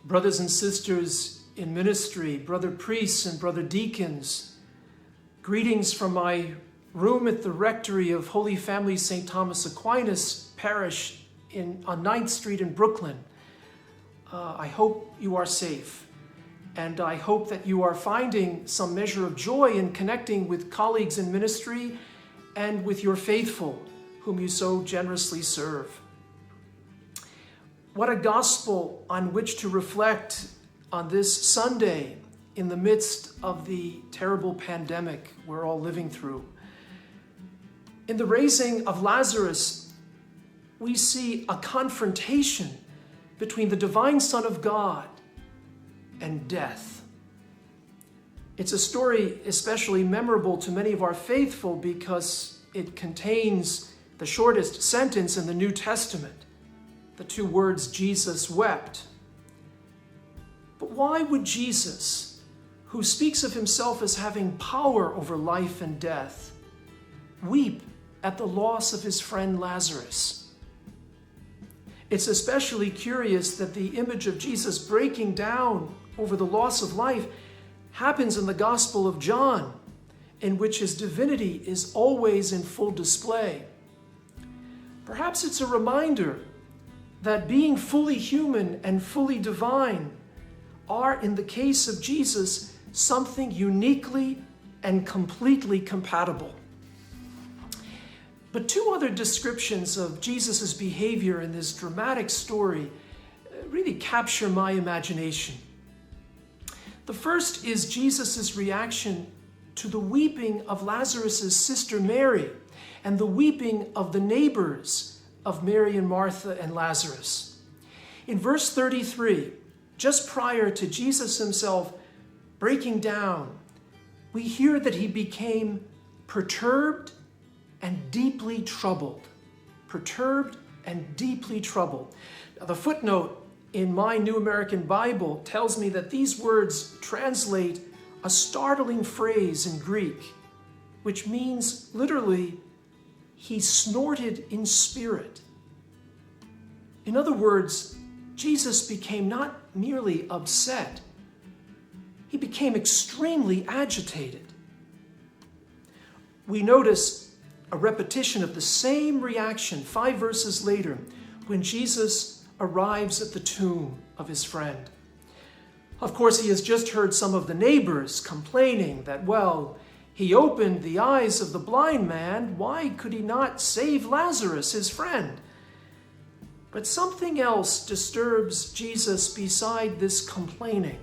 brothers and sisters in ministry, brother priests and brother deacons, greetings from my room at the rectory of Holy Family St. Thomas Aquinas Parish on 9th Street in Brooklyn. I hope you are safe, and I hope that you are finding some measure of joy in connecting with colleagues in ministry and with your faithful, whom you so generously serve. What a gospel on which to reflect on this Sunday in the midst of the terrible pandemic we're all living through. In the raising of Lazarus, we see a confrontation between the divine Son of God and death. It's a story especially memorable to many of our faithful because it contains the shortest sentence in the New Testament, the two words, Jesus wept. But why would Jesus, who speaks of himself as having power over life and death, weep at the loss of his friend Lazarus? It's especially curious that the image of Jesus breaking down over the loss of life happens in the Gospel of John, in which his divinity is always in full display. Perhaps it's a reminder that being fully human and fully divine are, in the case of Jesus, something uniquely and completely compatible. But two other descriptions of Jesus' behavior in this dramatic story really capture my imagination. The first is Jesus' reaction to the weeping of Lazarus' sister Mary and the weeping of the neighbors of Mary and Martha and Lazarus. In verse 33, just prior to Jesus himself breaking down, we hear that he became perturbed and deeply troubled. Perturbed and deeply troubled. Now, the footnote in my New American Bible tells me that these words translate a startling phrase in Greek, which means literally, he snorted in spirit. In other words, Jesus became not merely upset, he became extremely agitated. We notice a repetition of the same reaction 5 verses later when Jesus arrives at the tomb of his friend. Of course, he has just heard some of the neighbors complaining that, well, he opened the eyes of the blind man. Why could he not save Lazarus, his friend? But something else disturbs Jesus beside this complaining.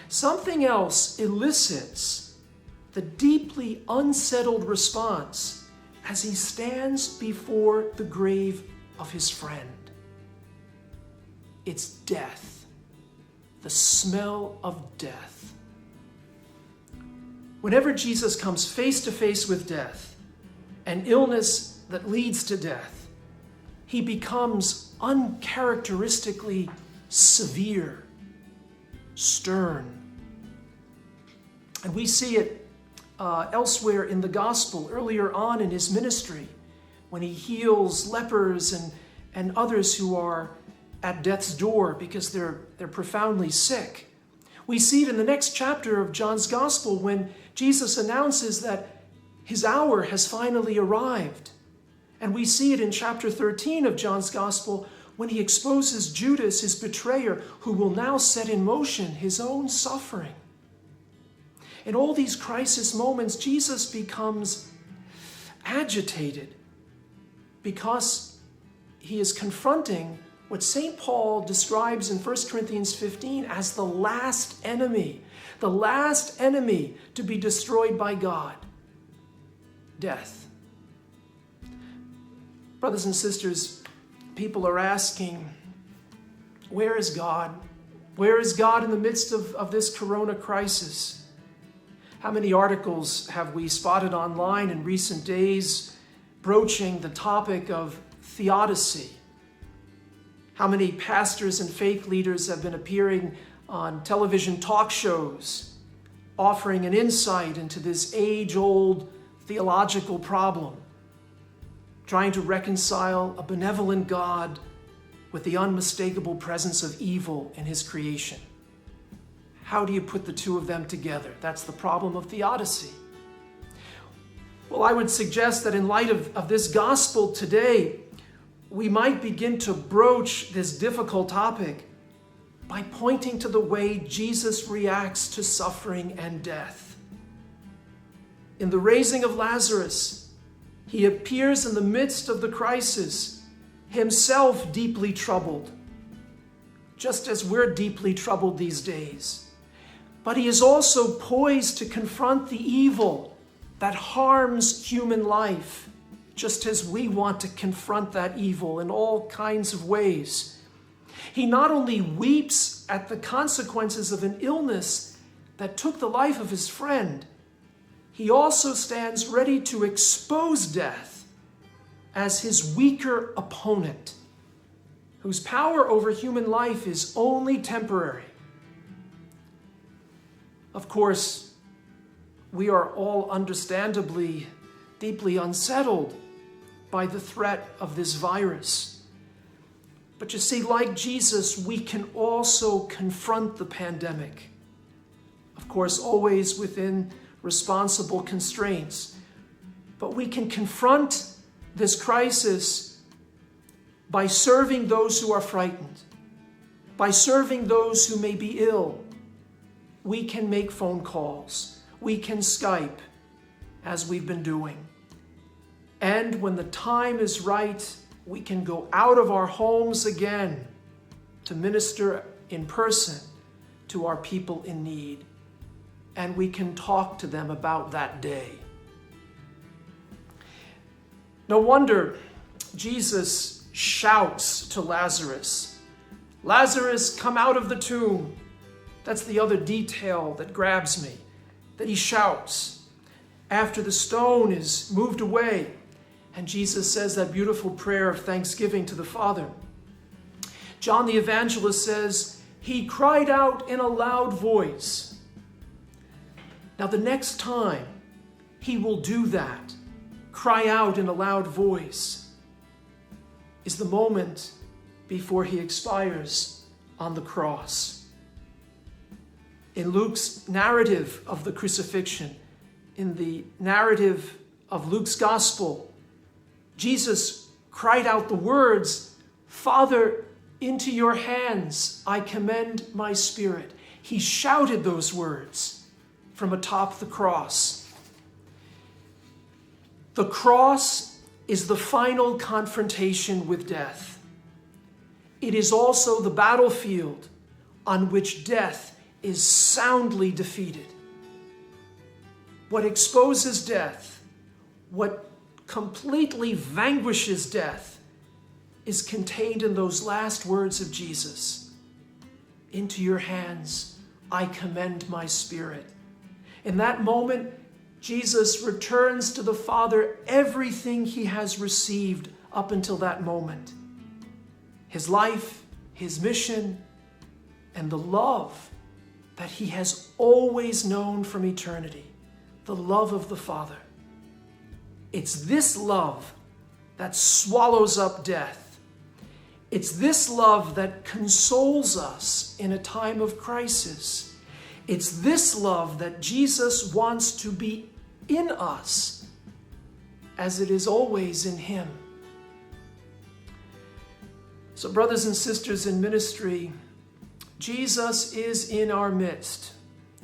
Something else elicits the deeply unsettled response as he stands before the grave of his friend. It's death, the smell of death. Whenever Jesus comes face to face with death, an illness that leads to death, he becomes uncharacteristically severe, stern. And we see it elsewhere in the gospel, earlier on in his ministry, when he heals lepers and others who are at death's door because they're profoundly sick. We see it in the next chapter of John's gospel when Jesus announces that his hour has finally arrived. And we see it in chapter 13 of John's gospel when he exposes Judas, his betrayer, who will now set in motion his own suffering. In all these crisis moments, Jesus becomes agitated because he is confronting what St. Paul describes in 1 Corinthians 15 as the last enemy to be destroyed by God, death. Brothers and sisters, people are asking, where is God? Where is God in the midst of this corona crisis? How many articles have we spotted online in recent days broaching the topic of theodicy? How many pastors and faith leaders have been appearing on television talk shows, offering an insight into this age-old theological problem, trying to reconcile a benevolent God with the unmistakable presence of evil in his creation. How do you put the two of them together? That's the problem of theodicy. Well, I would suggest that in light of this gospel today, we might begin to broach this difficult topic by pointing to the way Jesus reacts to suffering and death. In the raising of Lazarus, he appears in the midst of the crisis, himself deeply troubled, just as we're deeply troubled these days. But he is also poised to confront the evil that harms human life, just as we want to confront that evil in all kinds of ways. He not only weeps at the consequences of an illness that took the life of his friend, he also stands ready to expose death as his weaker opponent, whose power over human life is only temporary. Of course, we are all understandably deeply unsettled by the threat of this virus. But you see, like Jesus, we can also confront the pandemic. Of course, always within responsible constraints. But we can confront this crisis by serving those who are frightened, by serving those who may be ill. We can make phone calls. We can Skype, as we've been doing. And when the time is right, we can go out of our homes again to minister in person to our people in need. And we can talk to them about that day. No wonder Jesus shouts to Lazarus, "Lazarus, come out of the tomb." That's the other detail that grabs me, that he shouts after the stone is moved away. And Jesus says that beautiful prayer of thanksgiving to the Father. John the Evangelist says, he cried out in a loud voice. Now the next time he will do that, cry out in a loud voice, is the moment before he expires on the cross. In Luke's narrative of the crucifixion, in the narrative of Luke's gospel, Jesus cried out the words, "Father, into your hands I commend my spirit." He shouted those words from atop the cross. The cross is the final confrontation with death. It is also the battlefield on which death is soundly defeated. What exposes death, what completely vanquishes death, is contained in those last words of Jesus. "Into your hands I commend my spirit." In that moment, Jesus returns to the Father everything he has received up until that moment. His life, his mission, and the love that he has always known from eternity, the love of the Father. It's this love that swallows up death. It's this love that consoles us in a time of crisis. It's this love that Jesus wants to be in us as it is always in him. So, brothers and sisters in ministry, Jesus is in our midst,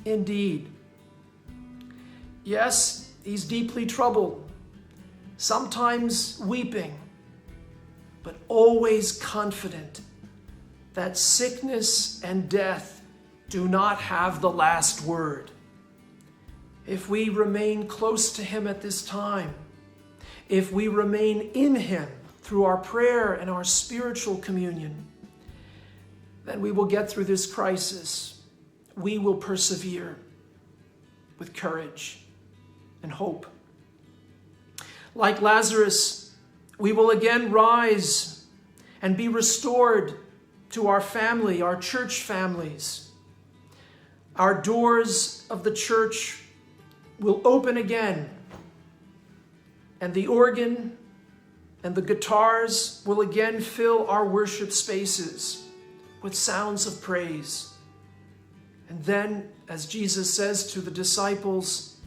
indeed. Yes, he's deeply troubled, sometimes weeping, but always confident that sickness and death do not have the last word. If we remain close to him at this time, if we remain in him through our prayer and our spiritual communion, then we will get through this crisis. We will persevere with courage and hope. Like Lazarus, we will again rise and be restored to our family, our church families. Our doors of the church will open again, and the organ and the guitars will again fill our worship spaces with sounds of praise. And then, as Jesus says to the disciples,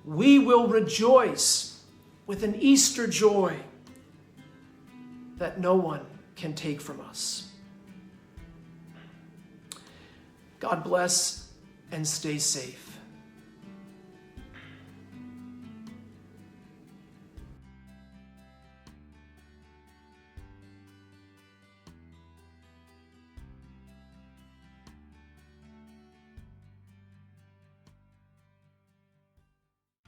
we will rejoice with an Easter joy that no one can take from us. God bless and stay safe.